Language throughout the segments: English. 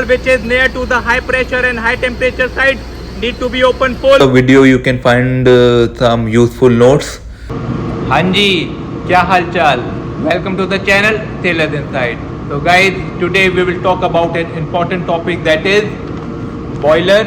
which is near to the high pressure and high temperature side need to be open full. The video you can find some useful notes. हाँ जी, क्या हाल चाल? Welcome to the channel Tailors Inside. So guys, today we will talk about an important topic, that is boiler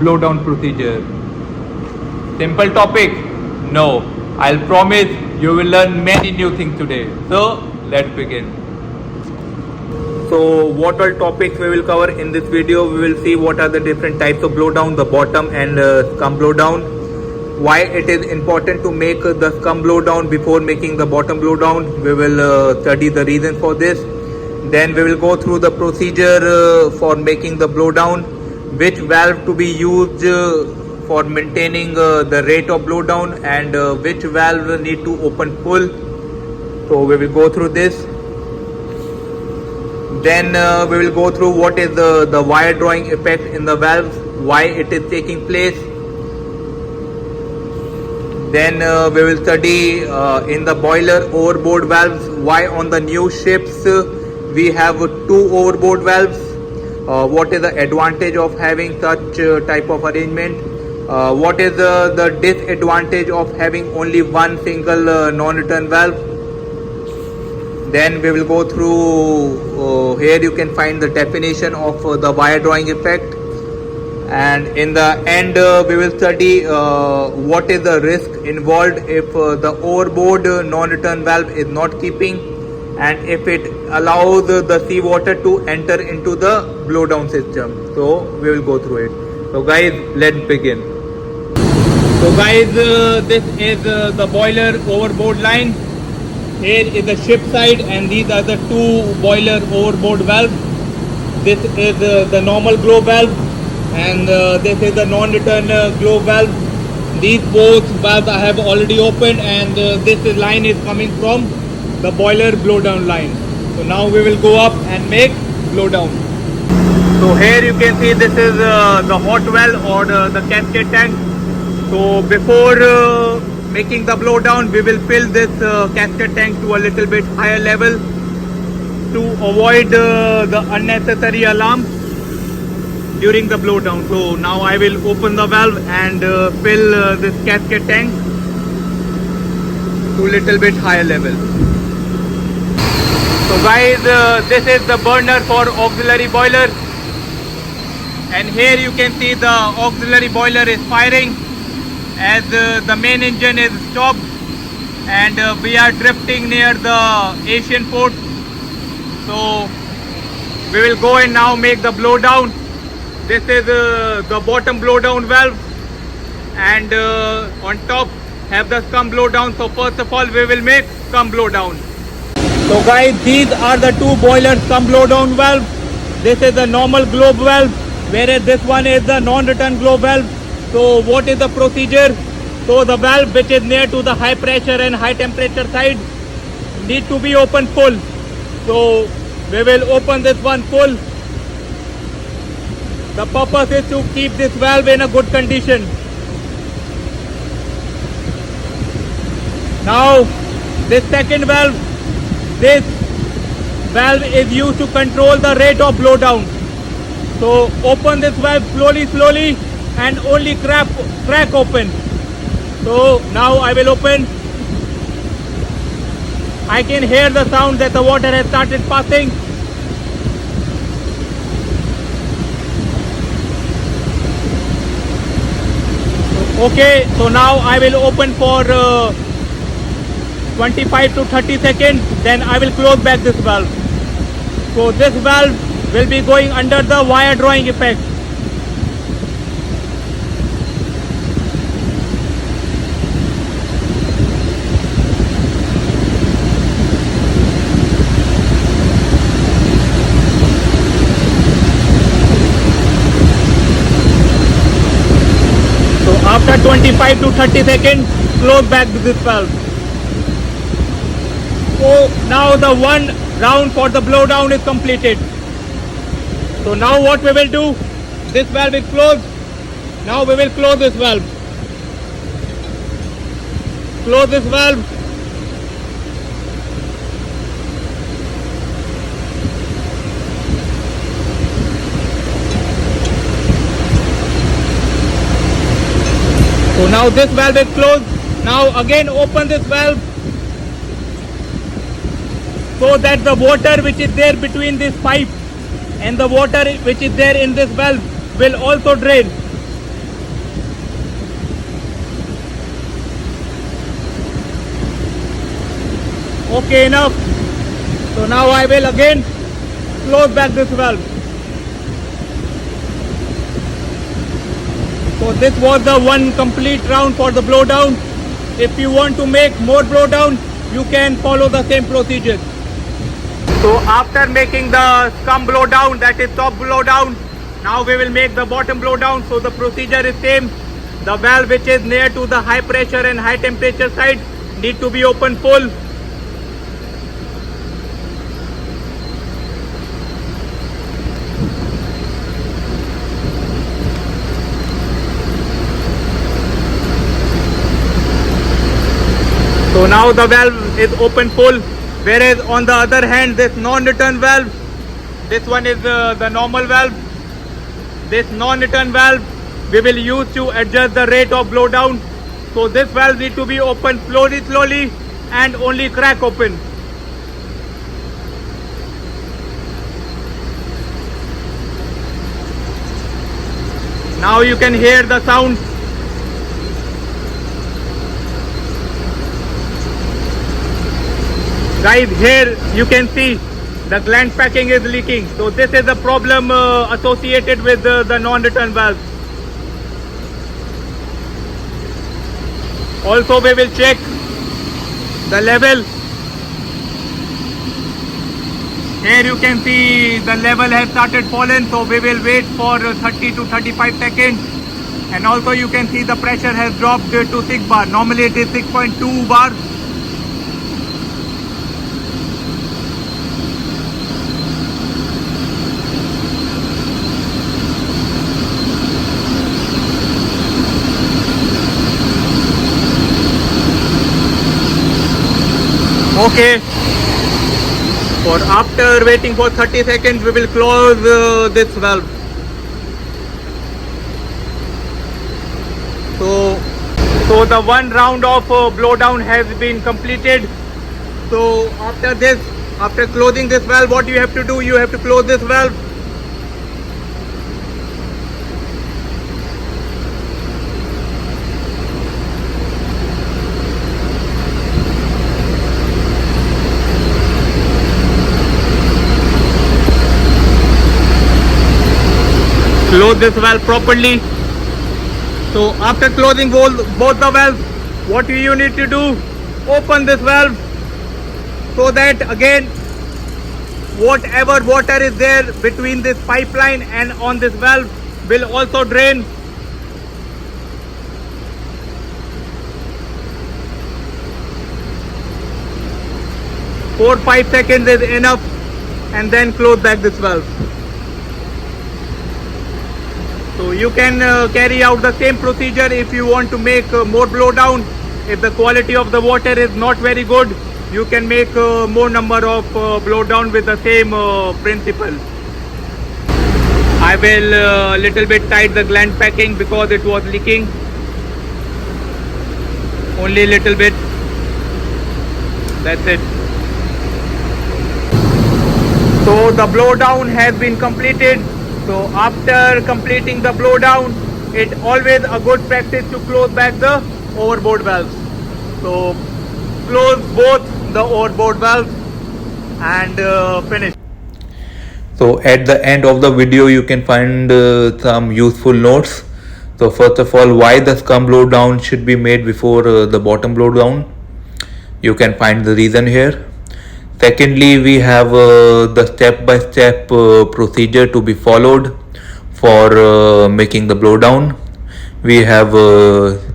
blowdown procedure. Simple topic? No. I'll promise you will learn many new things today. So let's begin. So what all topics we will cover in this video? We will see what are the different types of blowdown, the bottom and scum blowdown, why it is important to make the scum blowdown before making the bottom blowdown. We will study the reason for this. Then we will go through the procedure for making the blowdown, which valve to be used for maintaining the rate of blowdown, and which valve need to open full. So we will go through this. Then we will go through what is the wire drawing effect in the valves, why it is taking place. Then we will study in the boiler overboard valves, why on the new ships we have two overboard valves. What is the advantage of having such type of arrangement? What is the disadvantage of having only one single non-return valve? Then we will go through, here you can find the definition of the wire drawing effect, and in the end we will study what is the risk involved if the overboard non-return valve is not keeping, and if it allows the seawater to enter into the blowdown system. So we will go through it. So guys, let's begin. So guys, this is the boiler overboard line. Here is the ship side, and these are the two boiler overboard valves. This is the normal glow valve, and this is the non-return glow valve. These both valves I have already opened, and this line is coming from the boiler blowdown line. So now we will go up and make blowdown. So here you can see this is the hot well or the cascade tank. So before making the blowdown, we will fill this cascade tank to a little bit higher level to avoid the unnecessary alarm during the blowdown. So now I will open the valve and fill this cascade tank to a little bit higher level. So guys, this is the burner for auxiliary boiler, and here you can see the auxiliary boiler is firing as the main engine is stopped, and we are drifting near the Asian port. So we will go and now make the blowdown. This is the bottom blowdown valve, and on top have the scum blowdown. So first of all we will make scum blowdown. So guys, these are the two boiler scum blowdown valves. This is the normal globe valve, whereas this one is the non-return globe valve. So what is the procedure? So the valve which is near to the high pressure and high temperature side need to be opened full. So we will open this one full. The purpose is to keep this valve in a good condition. Now this second valve, this valve is used to control the rate of blowdown. So open this valve slowly and only crack open. So now I will open. I can hear the sound that the water has started passing. Okay, so now I will open for 25 to 30 seconds, then I will close back this valve. So this valve will be going under the wire drawing effect. So after 25 to 30 seconds, close back this valve. So now the one round for the blowdown is completed. So now what we will do, this valve is closed. Now we will close this valve. Close this valve. So now this valve is closed. Now again open this valve so that the water which is there between this pipe and the water which is there in this valve will also drain. Okay, enough. So now I will again close back this valve. So this was the one complete round for the blowdown. If you want to make more blowdown, you can follow the same procedure. So after making the scum blowdown, that is top blowdown, now we will make the bottom blowdown. So the procedure is same. The valve which is near to the high pressure and high temperature side need to be open full. So now the valve is open full, whereas on the other hand this non-return valve, this one is the normal valve. This non-return valve we will use to adjust the rate of blowdown. So this valve need to be opened slowly and only crack open. Now you can hear the sound. Guys, here you can see the gland packing is leaking. So this is a problem associated with the non-return valve. Also we will check the level. Here you can see the level has started falling, so we will wait for 30 to 35 seconds. And also you can see the pressure has dropped to 6 bar. Normally it is 6.2 bar. Okay. For after waiting for 30 seconds, we will close this valve. So the one round of blowdown has been completed. So after this, after closing this valve, what you have to do? You have to close this valve. Close this valve properly. So after closing both the valves, what you need to do? Open this valve so that again whatever water is there between this pipeline and on this valve will also drain. Four, 5 seconds is enough, and then close back this valve. So you can carry out the same procedure if you want to make more blowdown. If the quality of the water is not very good, you can make more number of blowdown with the same principle. I will little bit tight the gland packing because it was leaking. Only little bit. That's it. So the blowdown has been completed. So after completing the blowdown, it's always a good practice to close back the overboard valves. So close both the overboard valves and finish. So at the end of the video you can find some useful notes. So first of all, why the scum blowdown should be made before the bottom blowdown. You can find the reason here. Secondly, we have the step-by-step procedure to be followed for making the blowdown. We have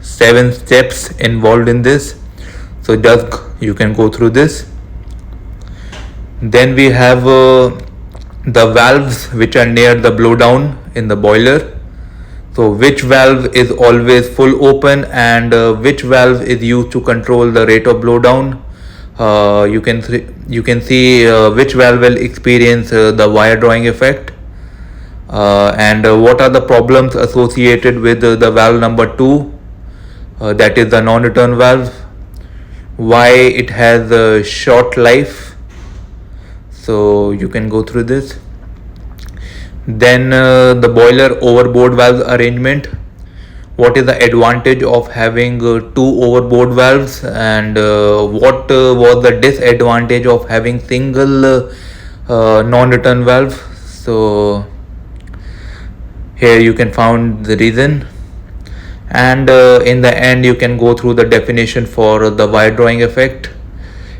7 steps involved in this, so just you can go through this. Then we have the valves which are near the blowdown in the boiler. So which valve is always full open and which valve is used to control the rate of blowdown. You can see which valve will experience the wire drawing effect, and what are the problems associated with the valve number 2. that is the non-return valve, why it has a short life. So you can go through this. Then the boiler overboard valve arrangement. What is the advantage of having two overboard valves, and what was the disadvantage of having single non-return valve? So here you can find the reason, and in the end you can go through the definition for the wire drawing effect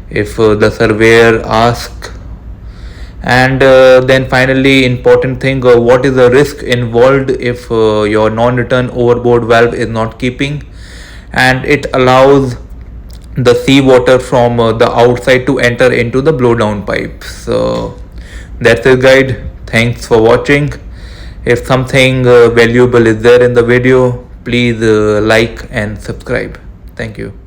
if the surveyor asks. And then finally, important thing, what is the risk involved if your non-return overboard valve is not keeping, and it allows the seawater from the outside to enter into the blowdown pipe. So that's it, guys. Thanks for watching. If something valuable is there in the video, please like and subscribe. Thank you.